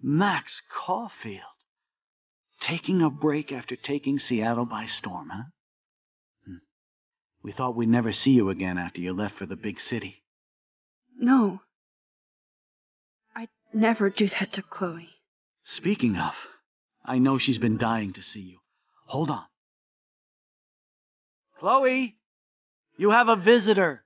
Max Caulfield. Taking a break after taking Seattle by storm, huh? We thought we'd never see you again after you left for the big city. No. I'd never do that to Chloe. Speaking of, I know she's been dying to see you. Hold on. Chloe, you have a visitor.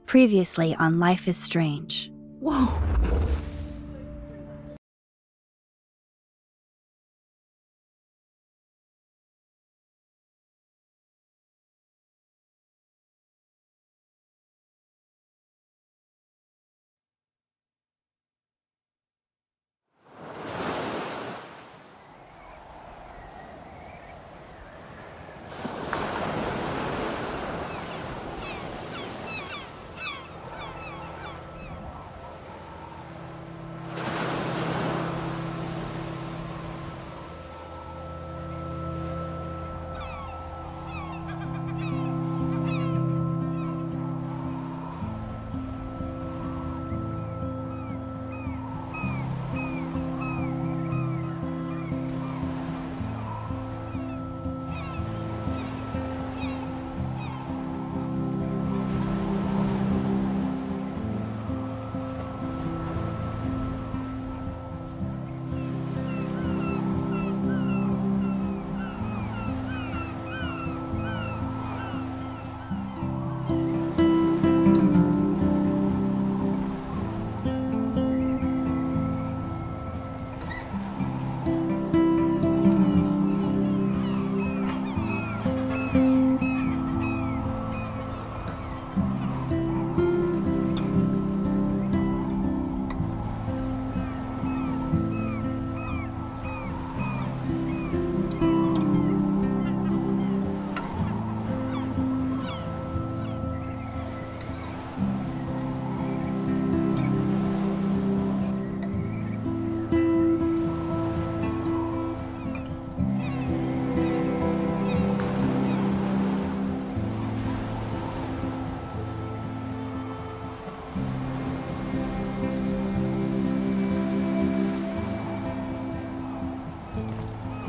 Previously on Life is Strange. Whoa.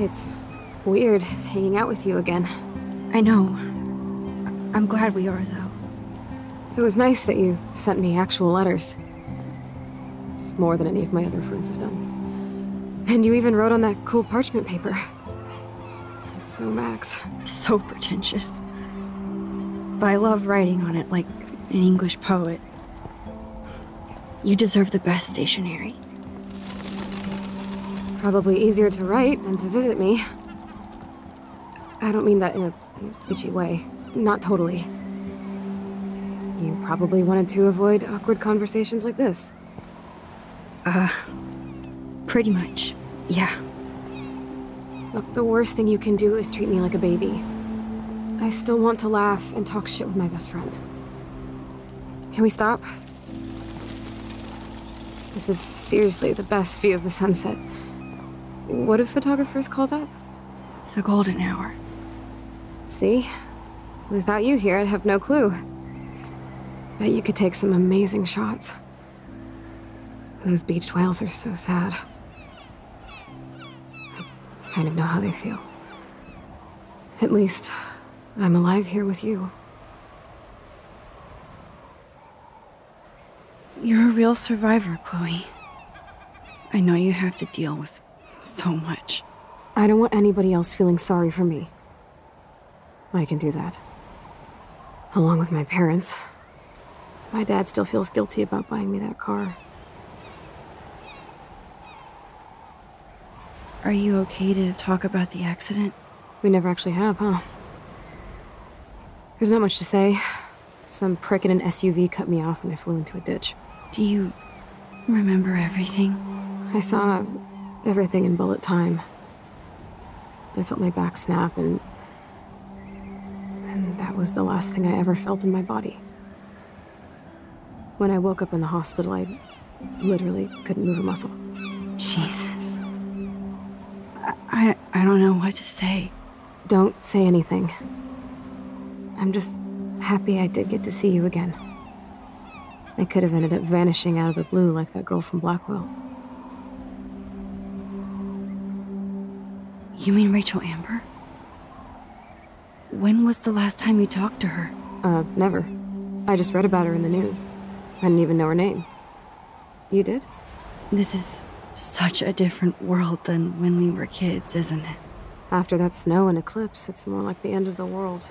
It's weird hanging out with you again. I know. I'm glad we are, though. It was nice that you sent me actual letters. It's more than any of my other friends have done. And you even wrote on that cool parchment paper. It's so Max. So pretentious. But I love writing on it like an English poet. You deserve the best stationery. Probably easier to write than to visit me. I don't mean that in an itchy way. Not totally. You probably wanted to avoid awkward conversations like this. Pretty much, yeah. Look, the worst thing you can do is treat me like a baby. I still want to laugh and talk shit with my best friend. Can we stop? This is seriously the best view of the sunset. What do photographers call that? The golden hour. See? Without you here, I'd have no clue. Bet you could take some amazing shots. Those beached whales are so sad. I kind of know how they feel. At least, I'm alive here with you. You're a real survivor, Chloe. I know you have to deal with so much. I don't want anybody else feeling sorry for me. I can do that. Along with my parents. My dad still feels guilty about buying me that car. Are you okay to talk about the accident? We never actually have, huh? There's not much to say. Some prick in an SUV cut me off and I flew into a ditch. Do you remember everything? I saw everything in bullet time. I felt my back snap and that was the last thing I ever felt in my body. When I woke up in the hospital, I literally couldn't move a muscle. Jesus. I don't know what to say. Don't say anything. I'm just happy I did get to see you again. I could have ended up vanishing out of the blue like that girl from Blackwell. You mean Rachel Amber? When was the last time you talked to her? Never. I just read about her in the news. I didn't even know her name. You did? This is such a different world than when we were kids, isn't it? After that snow and eclipse, it's more like the end of the world.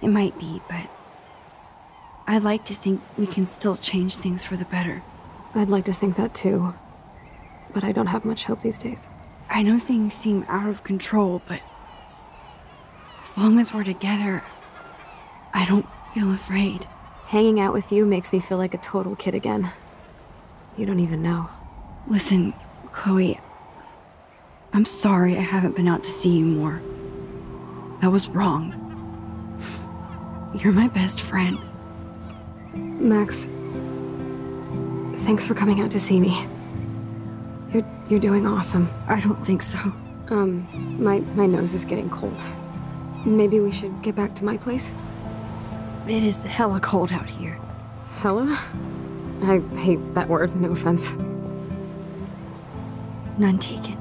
It might be, but I'd like to think we can still change things for the better. I'd like to think that too. But I don't have much hope these days. I know things seem out of control, but as long as we're together, I don't feel afraid. Hanging out with you makes me feel like a total kid again. You don't even know. Listen, Chloe, I'm sorry I haven't been out to see you more. That was wrong. You're my best friend. Max, thanks for coming out to see me. You're doing awesome. I don't think so. My nose is getting cold. Maybe we should get back to my place? It is hella cold out here. Hella? I hate that word, no offense. None taken.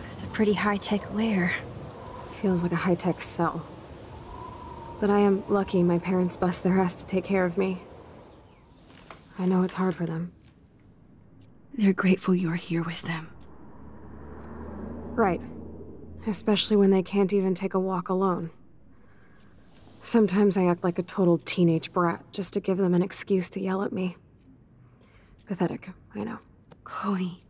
It's a pretty high-tech lair. Feels like a high-tech cell. But I am lucky my parents bust their ass to take care of me. I know it's hard for them. They're grateful you're here with them. Right. Especially when they can't even take a walk alone. Sometimes I act like a total teenage brat just to give them an excuse to yell at me. Pathetic, I know. Chloe,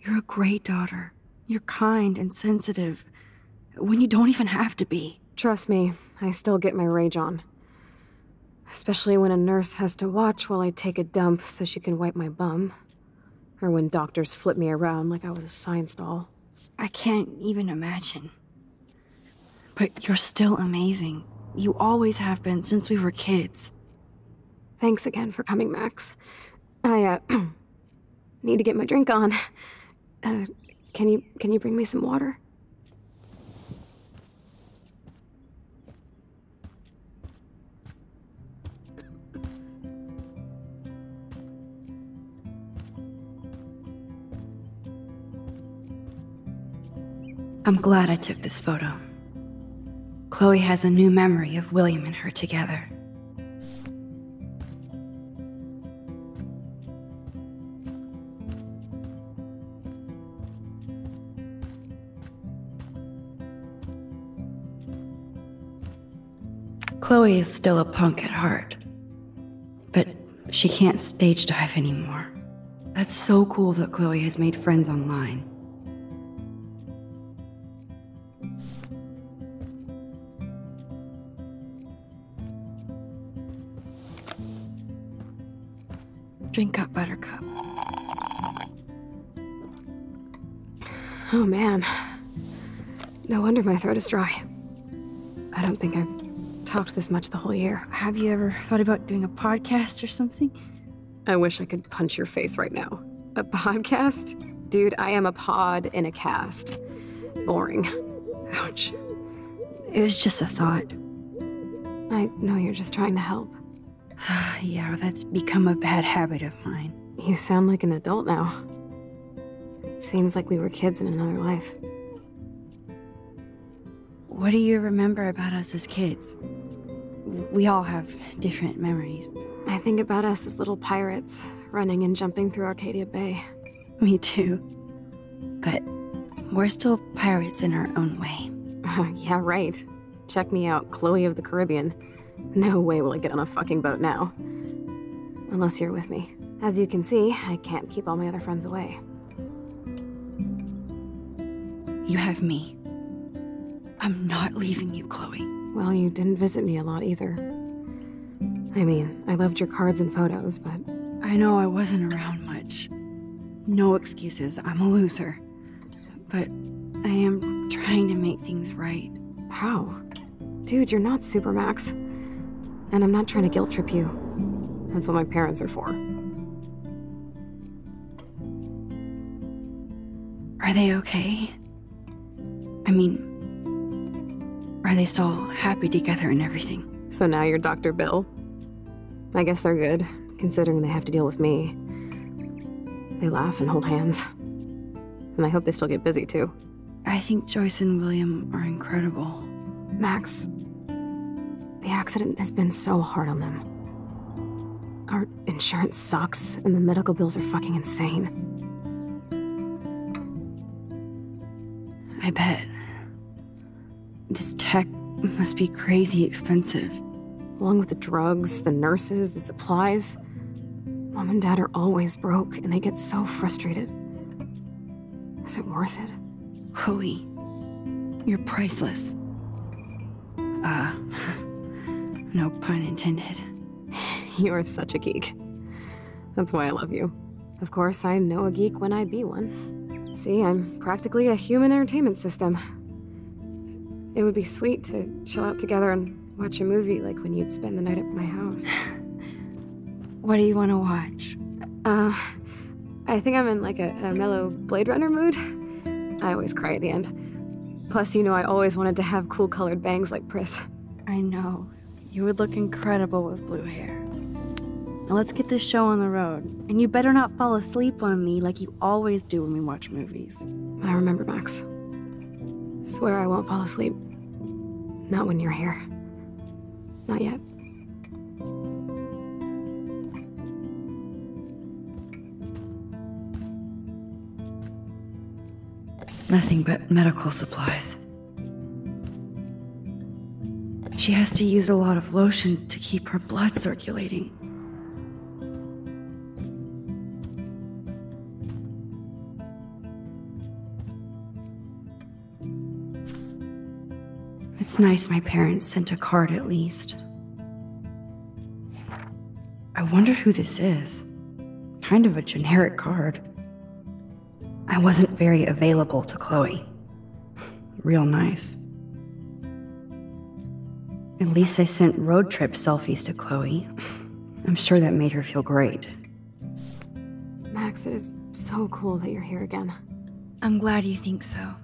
you're a great daughter. You're kind and sensitive, when you don't even have to be. Trust me, I still get my rage on. Especially when a nurse has to watch while I take a dump so she can wipe my bum. Or when doctors flip me around like I was a science doll. I can't even imagine. But you're still amazing. You always have been since we were kids. Thanks again for coming, Max. I, need to get my drink on. Can you bring me some water? I'm glad I took this photo. Chloe has a new memory of William and her together. Chloe is still a punk at heart, but she can't stage dive anymore. That's so cool that Chloe has made friends online. Drink up, Buttercup. Oh man. No wonder my throat is dry. I don't think I've talked this much the whole year. Have you ever thought about doing a podcast or something? I wish I could punch your face right now. A podcast? Dude, I am a pod in a cast. Boring. Ouch. It was just a thought. I know you're just trying to help. Yeah, that's become a bad habit of mine. You sound like an adult now. It seems like we were kids in another life. What do you remember about us as kids? We all have different memories. I think about us as little pirates, running and jumping through Arcadia Bay. Me too. But we're still pirates in our own way. Yeah, right. Check me out, Chloe of the Caribbean. No way will I get on a fucking boat now. Unless you're with me. As you can see, I can't keep all my other friends away. You have me. I'm not leaving you, Chloe. Well, you didn't visit me a lot either. I mean, I loved your cards and photos, but... I know I wasn't around much. No excuses, I'm a loser. But I am trying to make things right. How? Dude, you're not Supermax. And I'm not trying to guilt trip you. That's what my parents are for. Are they okay? I mean, are they still happy together and everything? So now you're Dr. Bill? I guess they're good, considering they have to deal with me. They laugh and hold hands. And I hope they still get busy, too. I think Joyce and William are incredible. Max, the accident has been so hard on them. Our insurance sucks, and the medical bills are fucking insane. I bet. This tech must be crazy expensive. Along with the drugs, the nurses, the supplies. Mom and Dad are always broke, and they get so frustrated. Is it worth it? Chloe, you're priceless. No pun intended. You are such a geek. That's why I love you. Of course, I know a geek when I be one. See, I'm practically a human entertainment system. It would be sweet to chill out together and watch a movie like when you'd spend the night at my house. What do you want to watch? I think I'm in like a mellow Blade Runner mood. I always cry at the end. Plus, you know I always wanted to have cool colored bangs like Pris. I know. You would look incredible with blue hair. Now let's get this show on the road. And you better not fall asleep on me like you always do when we watch movies. I remember, Max. Swear I won't fall asleep. Not when you're here. Not yet. Nothing but medical supplies. She has to use a lot of lotion to keep her blood circulating. It's nice my parents sent a card at least. I wonder who this is. Kind of a generic card. I wasn't very available to Chloe. Real nice. At least I sent road trip selfies to Chloe. I'm sure that made her feel great. Max, it is so cool that you're here again. I'm glad you think so.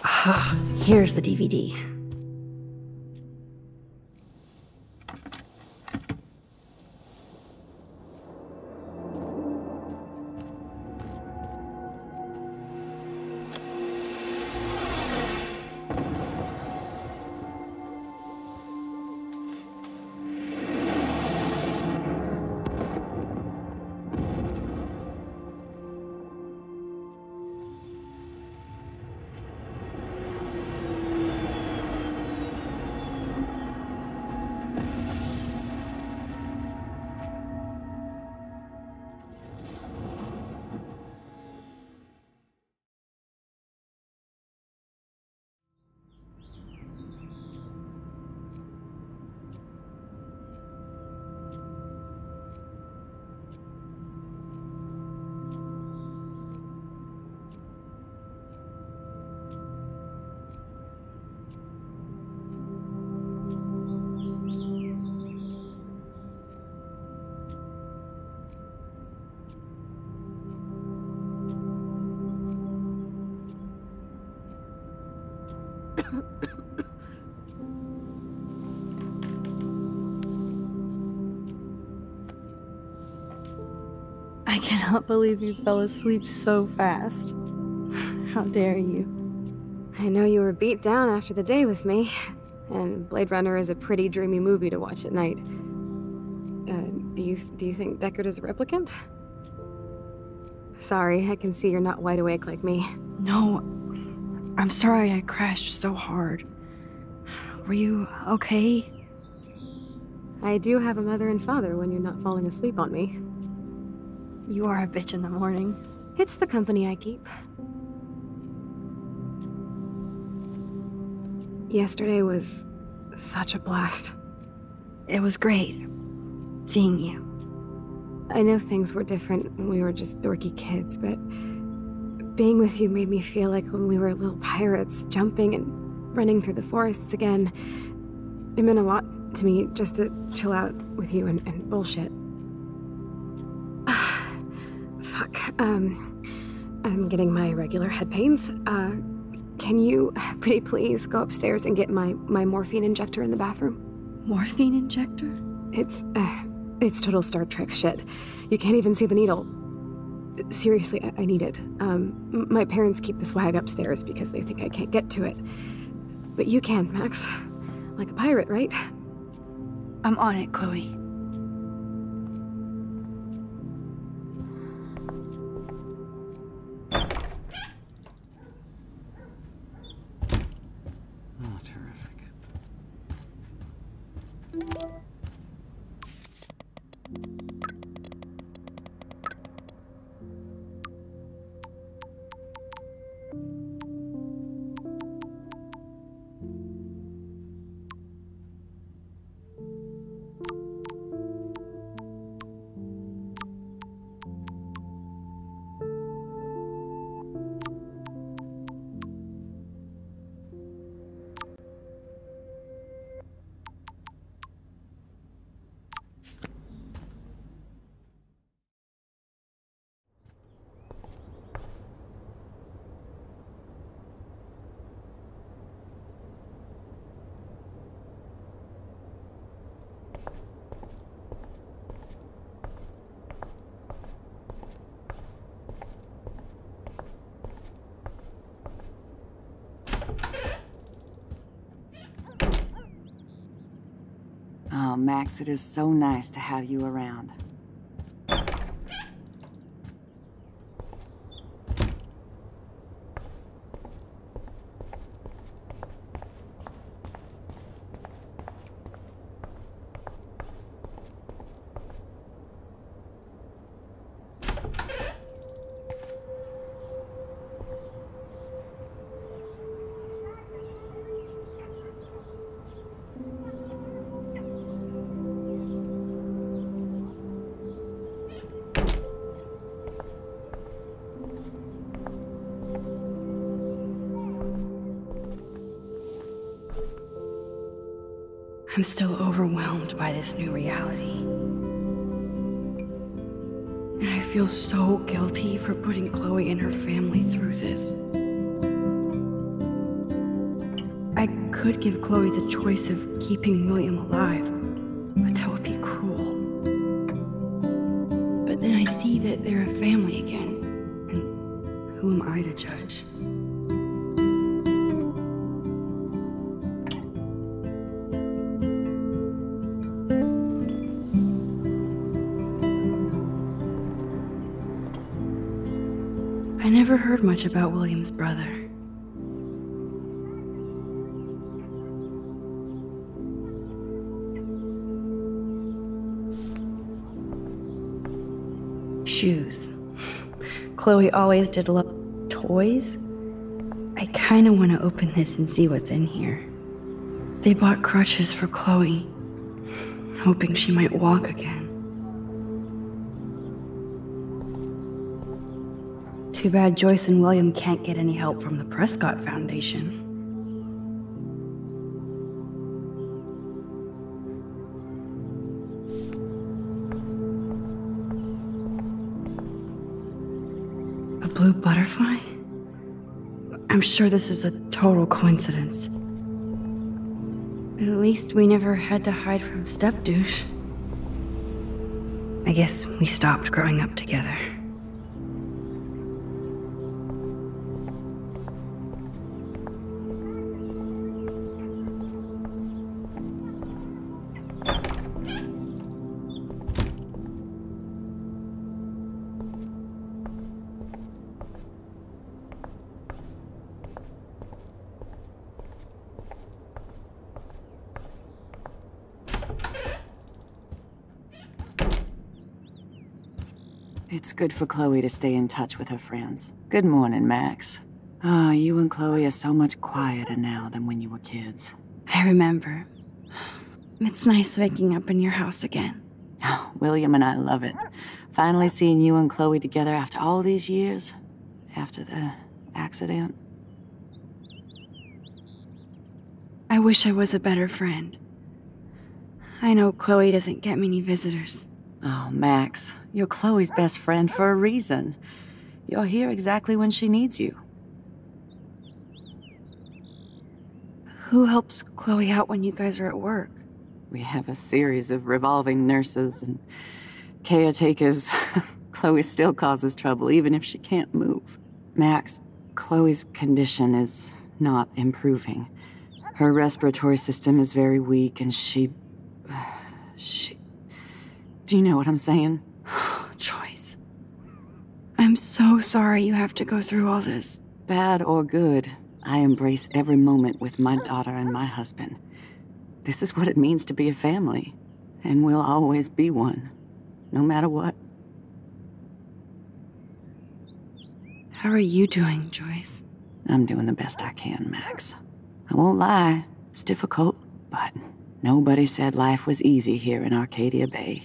Ah, here's the DVD. I cannot believe you fell asleep so fast. How dare you? I know you were beat down after the day with me, and Blade Runner is a pretty dreamy movie to watch at night. Do you think Deckard is a replicant? Sorry, I can see you're not wide awake like me. No, I'm sorry I crashed so hard. Were you okay? I do have a mother and father when you're not falling asleep on me. You are a bitch in the morning. It's the company I keep. Yesterday was such a blast. It was great seeing you. I know things were different when we were just dorky kids, but being with you made me feel like when we were little pirates, jumping and running through the forests again. It meant a lot to me just to chill out with you and bullshit. Fuck. I'm getting my regular head pains. Can you, pretty please, go upstairs and get my morphine injector in the bathroom? Morphine injector? It's total Star Trek shit. You can't even see the needle. Seriously, I need it. My parents keep the swag upstairs because they think I can't get to it. But you can, Max. Like a pirate, right? I'm on it, Chloe. Oh, terrific. Oh, Max, it is so nice to have you around. I'm still overwhelmed by this new reality. And I feel so guilty for putting Chloe and her family through this. I could give Chloe the choice of keeping William alive, but that would be cruel. But then I see that they're a family again, and who am I to judge? I never heard much about William's brother. Shoes. Chloe always did love toys. I kinda want to open this and see what's in here. They bought crutches for Chloe, hoping she might walk again. Too bad Joyce and William can't get any help from the Prescott Foundation. A blue butterfly? I'm sure this is a total coincidence. At least we never had to hide from step-douche. I guess we stopped growing up together. It's good for Chloe to stay in touch with her friends. Good morning, Max. Ah, you and Chloe are so much quieter now than when you were kids. I remember. It's nice waking up in your house again. Oh, William and I love it. Finally seeing you and Chloe together after all these years. After the accident. I wish I was a better friend. I know Chloe doesn't get many visitors. Oh, Max, you're Chloe's best friend for a reason. You're here exactly when she needs you. Who helps Chloe out when you guys are at work? We have a series of revolving nurses and caretakers. Chloe still causes trouble, even if she can't move. Max, Chloe's condition is not improving. Her respiratory system is very weak, and she... Do you know what I'm saying? Joyce. I'm so sorry you have to go through all this. Bad or good, I embrace every moment with my daughter and my husband. This is what it means to be a family, and we'll always be one, no matter what. How are you doing, Joyce? I'm doing the best I can, Max. I won't lie, it's difficult, but nobody said life was easy here in Arcadia Bay.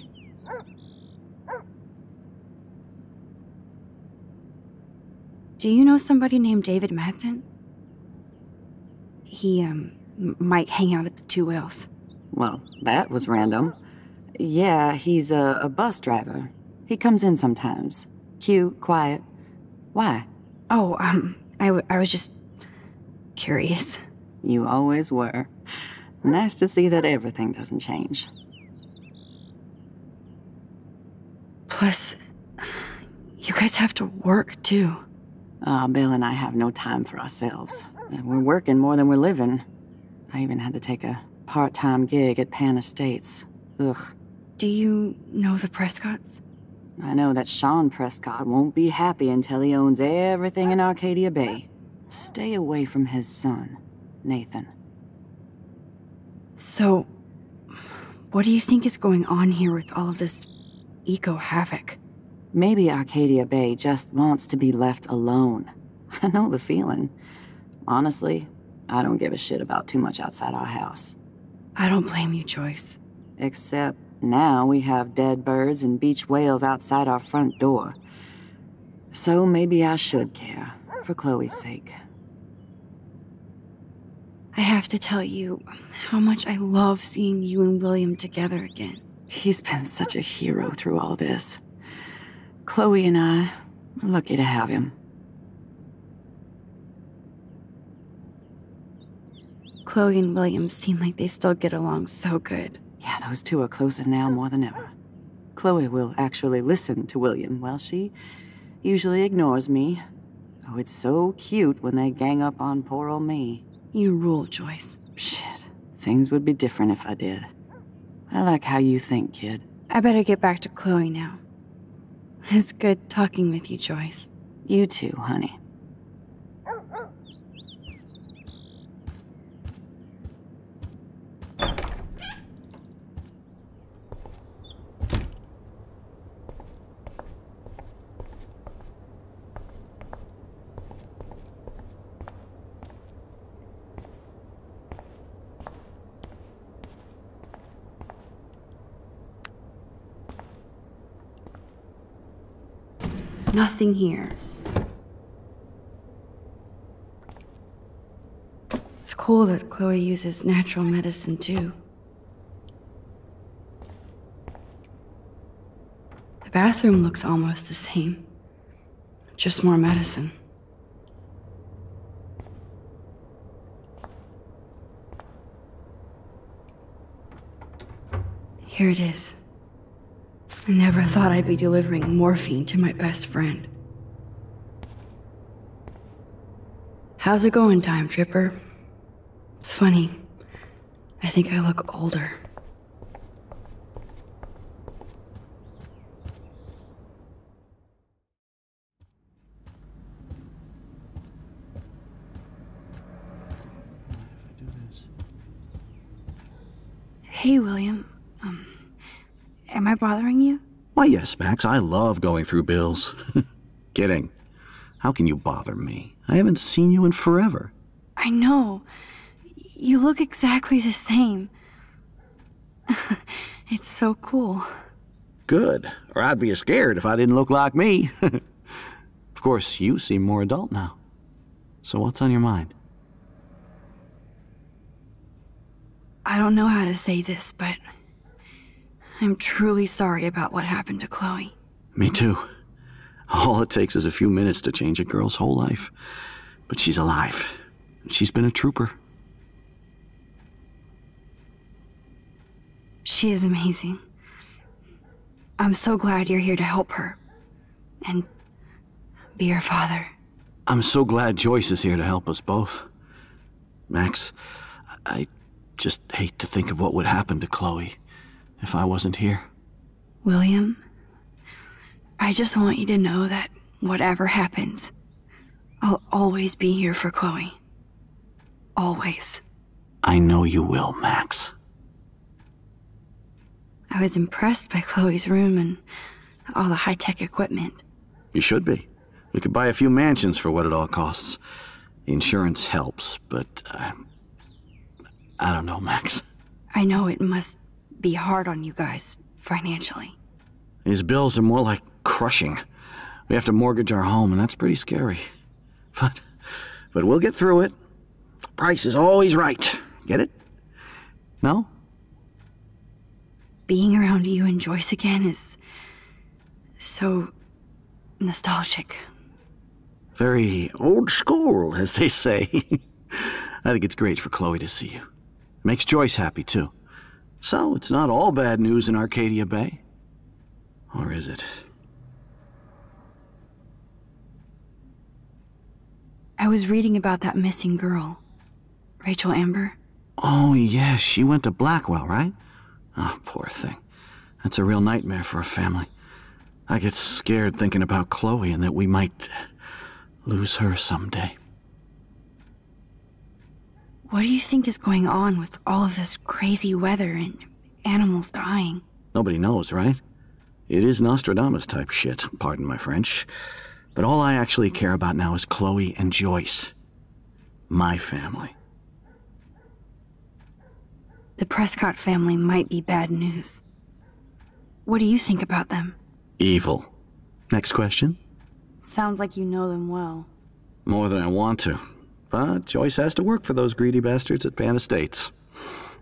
Do you know somebody named David Madsen? He, might hang out at the Two Whales. Well, that was random. Yeah, he's a bus driver. He comes in sometimes. Cute, quiet. Why? Oh, I was just curious. You always were. Nice to see that everything doesn't change. Plus, you guys have to work, too. Bill and I have no time for ourselves. We're working more than we're living. I even had to take a part-time gig at Pan Estates. Ugh. Do you know the Prescotts? I know that Sean Prescott won't be happy until he owns everything in Arcadia Bay. Stay away from his son, Nathan. So, what do you think is going on here with all of this eco-havoc? Maybe Arcadia Bay just wants to be left alone. I know the feeling. Honestly, I don't give a shit about too much outside our house. I don't blame you, Joyce. Except now we have dead birds and beach whales outside our front door. So maybe I should care, for Chloe's sake. I have to tell you how much I love seeing you and William together again. He's been such a hero through all this. Chloe and I are lucky to have him. Chloe and William seem like they still get along so good. Yeah, those two are closer now more than ever. Chloe will actually listen to William, while she usually ignores me. Oh, it's so cute when they gang up on poor old me. You rule, Joyce. Shit, things would be different if I did. I like how you think, kid. I better get back to Chloe now. It's good talking with you, Joyce. You too, honey. Nothing here. It's cool that Chloe uses natural medicine too. The bathroom looks almost the same. Just more medicine. Here it is. I never thought I'd be delivering morphine to my best friend. How's it going, Time Tripper? It's funny. I think I look older. Hey, William. Am I bothering you? Why, yes, Max. I love going through bills. Kidding. How can you bother me? I haven't seen you in forever. I know. You look exactly the same. It's so cool. Good. Or I'd be scared if I didn't look like me. Of course, you seem more adult now. So what's on your mind? I don't know how to say this, but I'm truly sorry about what happened to Chloe. Me too. All it takes is a few minutes to change a girl's whole life. But she's alive. She's been a trooper. She is amazing. I'm so glad you're here to help her. And be her father. I'm so glad Joyce is here to help us both. Max, I just hate to think of what would happen to Chloe if I wasn't here. William, I just want you to know that whatever happens, I'll always be here for Chloe. Always. I know you will, Max. I was impressed by Chloe's room and all the high-tech equipment. You should be. We could buy a few mansions for what it all costs. The insurance helps, but I don't know, Max. I know it must be hard on you guys, financially. These bills are more like crushing. We have to mortgage our home, and that's pretty scary. But we'll get through it. The price is always right. Get it? No? Being around you and Joyce again is so nostalgic. Very old school, as they say. I think it's great for Chloe to see you. Makes Joyce happy, too. So, it's not all bad news in Arcadia Bay. Or is it? I was reading about that missing girl. Rachel Amber. Oh, yeah, she went to Blackwell, right? Oh, poor thing. That's a real nightmare for a family. I get scared thinking about Chloe and that we might lose her someday. What do you think is going on with all of this crazy weather and animals dying? Nobody knows, right? It is Nostradamus-type shit, pardon my French. But all I actually care about now is Chloe and Joyce. My family. The Prescott family might be bad news. What do you think about them? Evil. Next question? Sounds like you know them well. More than I want to. but Joyce has to work for those greedy bastards at Pan Estates.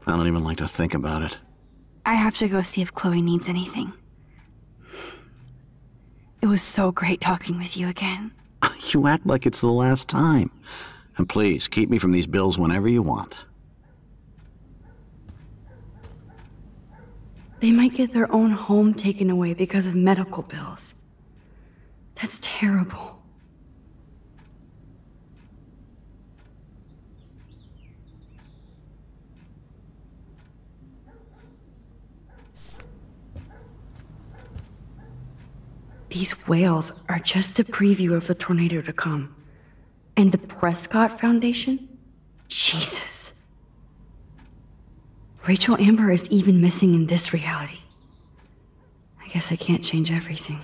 I don't even like to think about it. I have to go see if Chloe needs anything. It was so great talking with you again. You act like it's the last time. And please, keep me from these bills whenever you want. They might get their own home taken away because of medical bills. That's terrible. These whales are just a preview of the tornado to come. And the Prescott Foundation? Jesus. Rachel Amber is even missing in this reality. I guess I can't change everything.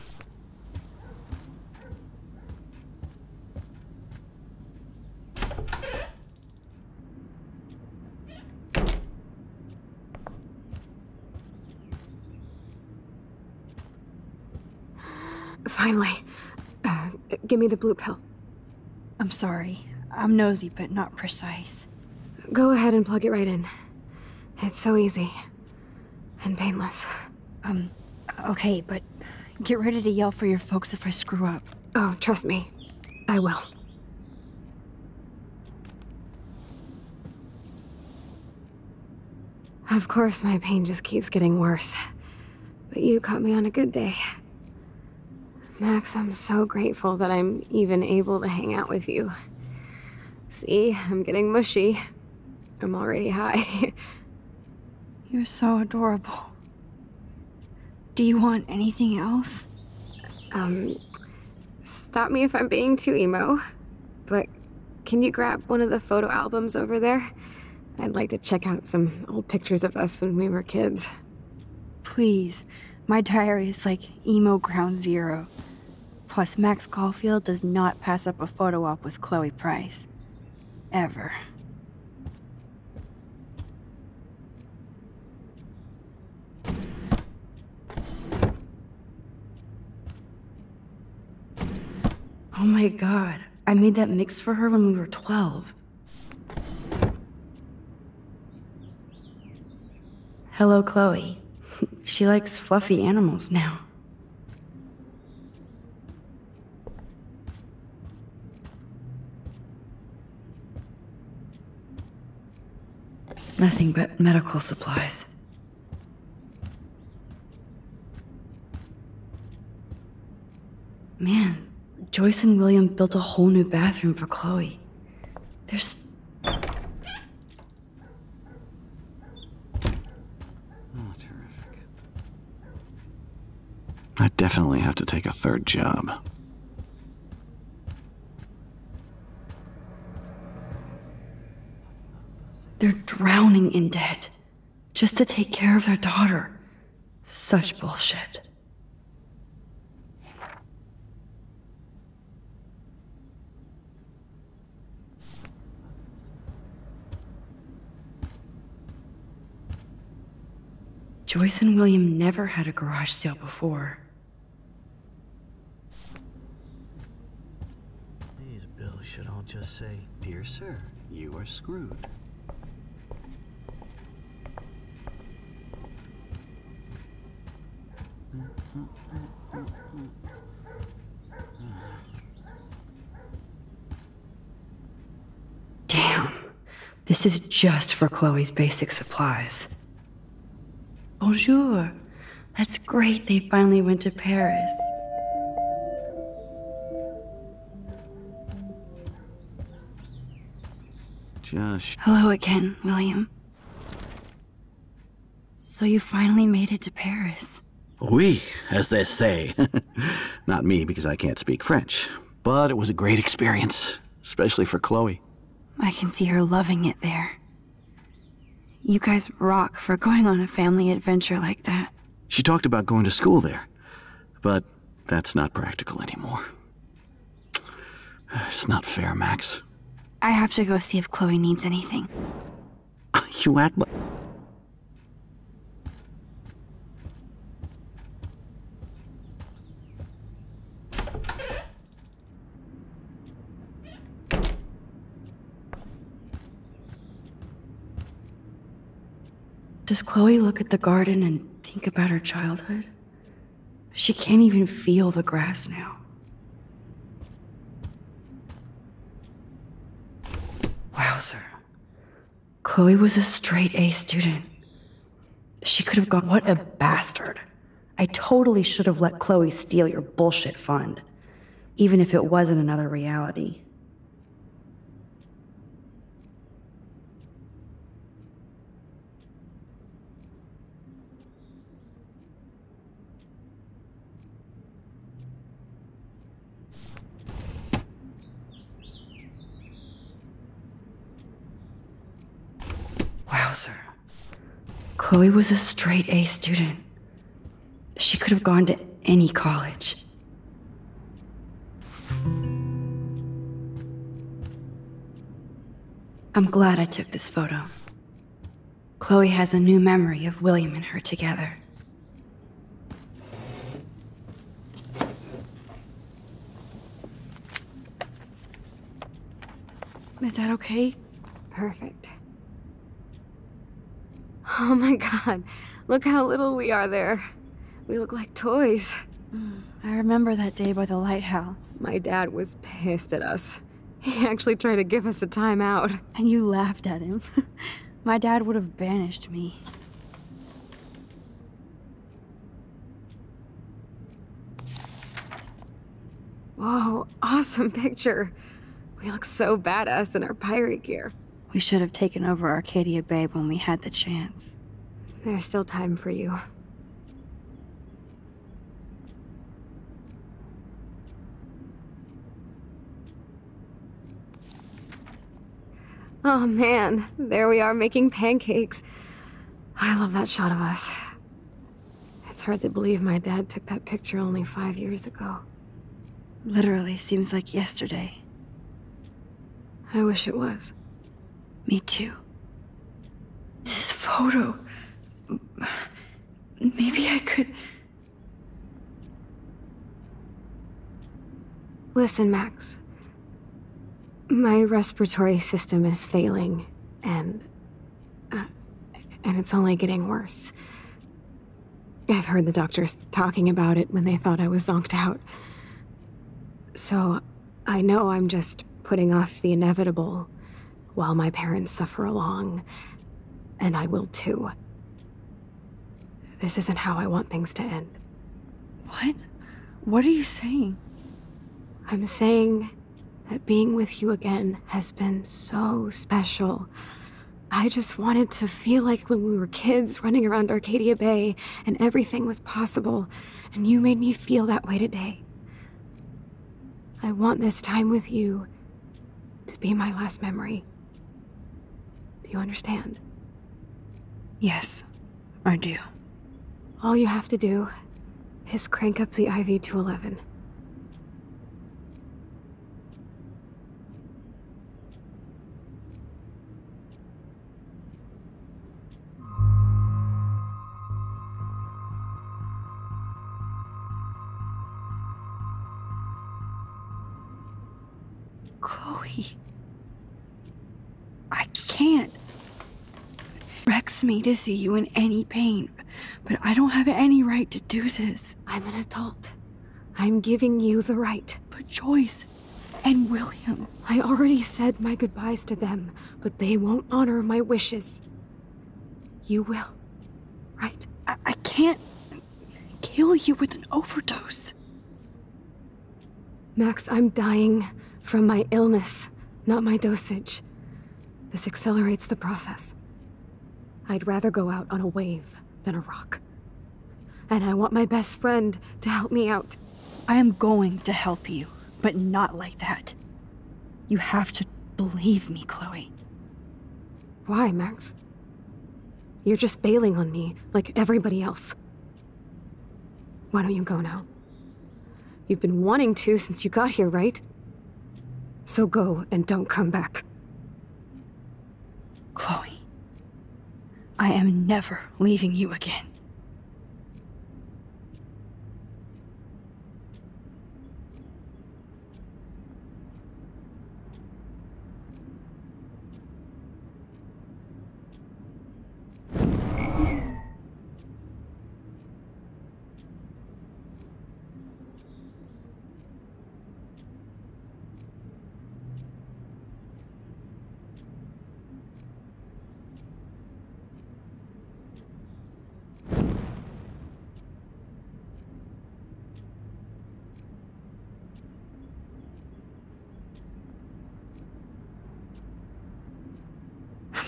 Finally. Give me the blue pill. I'm sorry. I'm nosy, but not precise. Go ahead and plug it right in. It's so easy. And painless. Okay, but get ready to yell for your folks if I screw up. Oh, trust me. I will. Of course, my pain just keeps getting worse. But you caught me on a good day. Max, I'm so grateful that I'm even able to hang out with you. See, I'm getting mushy. I'm already high. You're so adorable. Do you want anything else? Stop me if I'm being too emo, but can you grab one of the photo albums over there? I'd like to check out some old pictures of us when we were kids. Please. My diary is like emo ground zero. Plus, Max Caulfield does not pass up a photo op with Chloe Price. Ever. Oh my god, I made that mix for her when we were 12. Hello, Chloe. She likes fluffy animals now. Nothing but medical supplies. Man, Joyce and William built a whole new bathroom for Chloe. There's... Oh, terrific. I definitely have to take a third job. They're drowning in debt just to take care of their daughter. Such bullshit. Joyce and William never had a garage sale before. These bills should all just say, "Dear sir, you are screwed." Damn, this is just for Chloe's basic supplies. Bonjour. That's great they finally went to Paris. Just... Hello again, William. So you finally made it to Paris. Oui, as they say. Not me, because I can't speak French. But it was a great experience, especially for Chloe. I can see her loving it there. You guys rock for going on a family adventure like that. She talked about going to school there, but that's not practical anymore. It's not fair, Max. I have to go see if Chloe needs anything. You act like... Does Chloe look at the garden and think about her childhood? She can't even feel the grass now. Wowzer. Chloe was a straight A student. She could have gone. What a bastard. I totally should have let Chloe steal your bullshit fund, even if it wasn't another reality. Wowzer. Chloe was a straight A student. She could have gone to any college. I'm glad I took this photo. Chloe has a new memory of William and her together. Is that okay? Perfect. Oh my god, look how little we are there. We look like toys. I remember that day by the lighthouse. My dad was pissed at us. He actually tried to give us a timeout. And you laughed at him. My dad would have banished me. Whoa, awesome picture. We look so badass in our pirate gear. We should have taken over Arcadia Bay when we had the chance. There's still time for you. Oh man, there we are making pancakes. I love that shot of us. It's hard to believe my dad took that picture only 5 years ago. Literally seems like yesterday. I wish it was. Me too. This photo... Maybe I could... Listen, Max. My respiratory system is failing, and it's only getting worse. I've heard the doctors talking about it when they thought I was zonked out. So, I know I'm just putting off the inevitable while my parents suffer along, and I will too. This isn't how I want things to end. What? What are you saying? I'm saying that being with you again has been so special. I just wanted to feel like when we were kids running around Arcadia Bay and everything was possible, and you made me feel that way today. I want this time with you to be my last memory. Do you understand? Yes, I do. All you have to do is crank up the IV to 11. Chloe. I can't. It wrecks me to see you in any pain, but I don't have any right to do this. I'm an adult. I'm giving you the right. But Joyce and William... I already said my goodbyes to them, but they won't honor my wishes. You will, right? I can't kill you with an overdose. Max, I'm dying from my illness, not my dosage. This accelerates the process. I'd rather go out on a wave than a rock. And I want my best friend to help me out. I am going to help you, but not like that. You have to believe me, Chloe. Why, Max? You're just bailing on me like everybody else. Why don't you go now? You've been wanting to since you got here, right? So go and don't come back. Chloe, I am never leaving you again.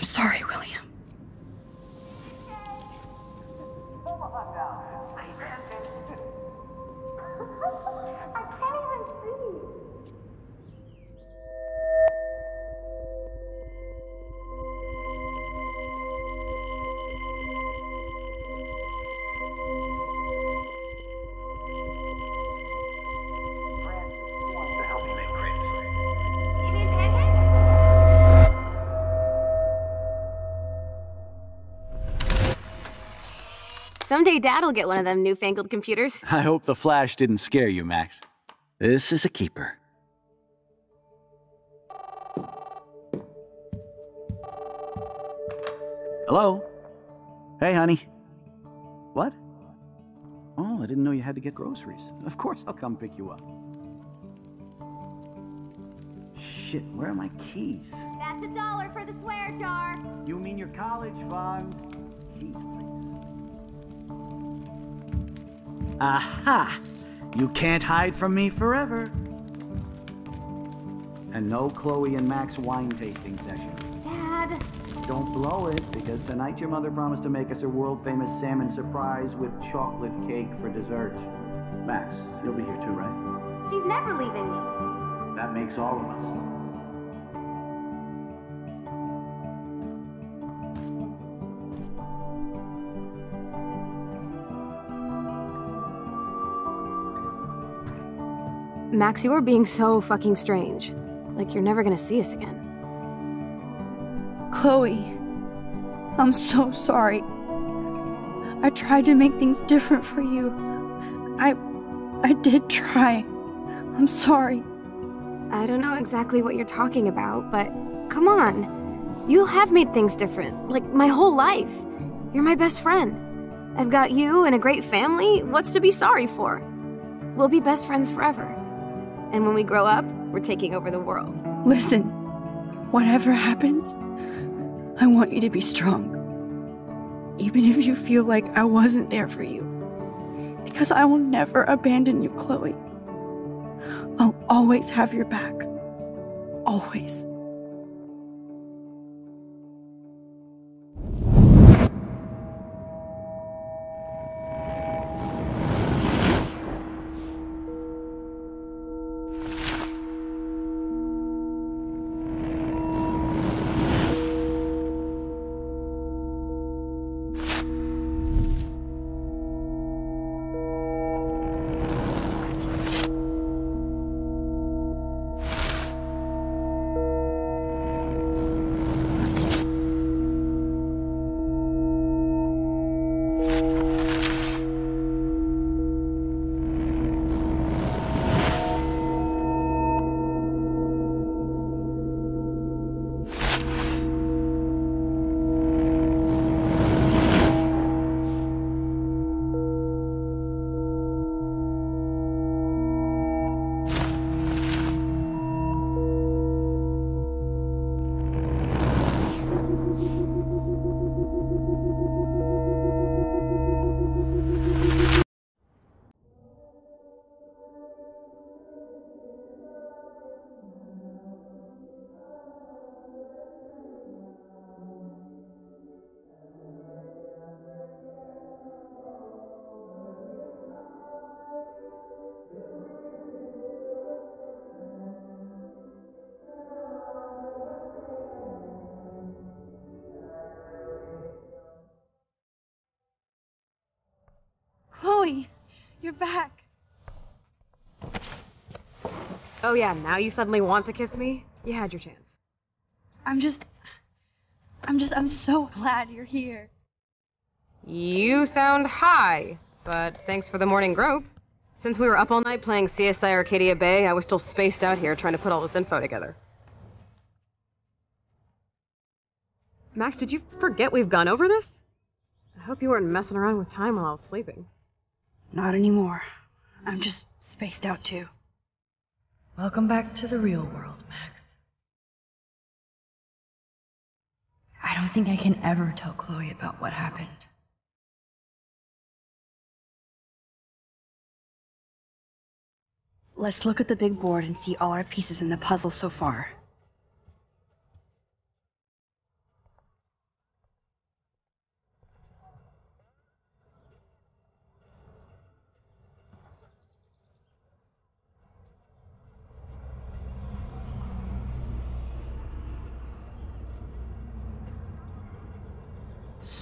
I'm sorry, William. Someday Dad'll get one of them newfangled computers. I hope the flash didn't scare you, Max. This is a keeper. Hello? Hey, honey. What? Oh, I didn't know you had to get groceries. Of course I'll come pick you up. Shit, where are my keys? That's $1 for the swear jar. You mean your college fund? Keys, please. Aha! You can't hide from me forever. And no Chloe and Max wine tasting session. Dad. Don't blow it, because tonight your mother promised to make us a world-famous salmon surprise with chocolate cake for dessert. Max, you'll be here too, right? She's never leaving me. That makes all of us. Max, you are being so fucking strange. Like you're never gonna see us again. Chloe, I'm so sorry. I tried to make things different for you. I did try. I'm sorry. I don't know exactly what you're talking about, but come on. You have made things different, like my whole life. You're my best friend. I've got you and a great family. What's to be sorry for? We'll be best friends forever. And when we grow up, we're taking over the world. Listen, whatever happens, I want you to be strong. Even if you feel like I wasn't there for you. Because I will never abandon you, Chloe. I'll always have your back. Always. Chloe, you're back. Oh yeah, now you suddenly want to kiss me? You had your chance. I'm so glad you're here. You sound high, but thanks for the morning grope. Since we were up all night playing CSI Arcadia Bay, I was still spaced out here trying to put all this info together. Max, did you forget we've gone over this? I hope you weren't messing around with time while I was sleeping. Not anymore. I'm just spaced out too. Welcome back to the real world, Max. I don't think I can ever tell Chloe about what happened. Let's look at the big board and see all our pieces in the puzzle so far.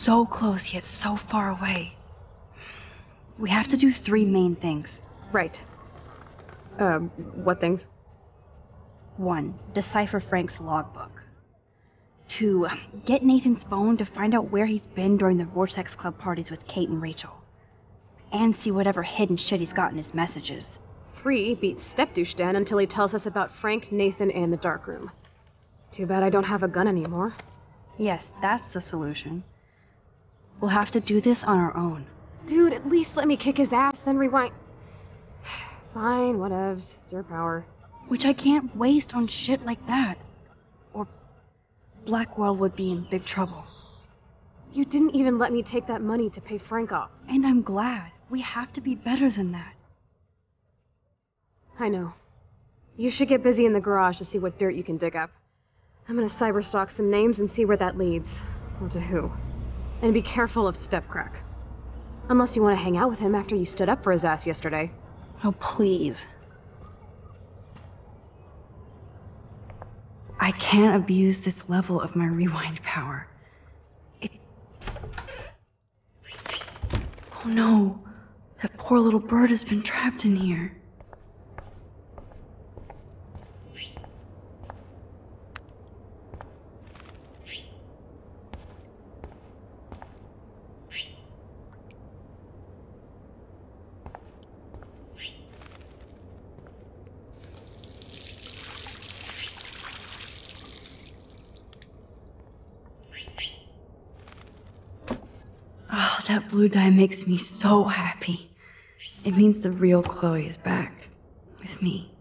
so close yet so far away. We have to do 3 main things. Right. What things? 1. Decipher Frank's logbook. 2. Get Nathan's phone to find out where he's been during the Vortex Club parties with Kate and Rachel. And see whatever hidden shit he's got in his messages. 3. Beat Stepdouche Dan until he tells us about Frank, Nathan, and the darkroom. Too bad I don't have a gun anymore. Yes, that's the solution. We'll have to do this on our own. Dude, at least let me kick his ass, then rewind. Fine, whatevs. It's your power. Which I can't waste on shit like that. Or Blackwell would be in big trouble. You didn't even let me take that money to pay Frank off. And I'm glad. We have to be better than that. I know. You should get busy in the garage to see what dirt you can dig up. I'm gonna cyberstalk some names and see where that leads. Or to who. And be careful of Stepcrack. Unless you want to hang out with him after you stood up for his ass yesterday. Oh, please. I can't abuse this level of my rewind power. Oh no, that poor little bird has been trapped in here. Oh, that blue dye makes me so happy. It means the real Chloe is back with me.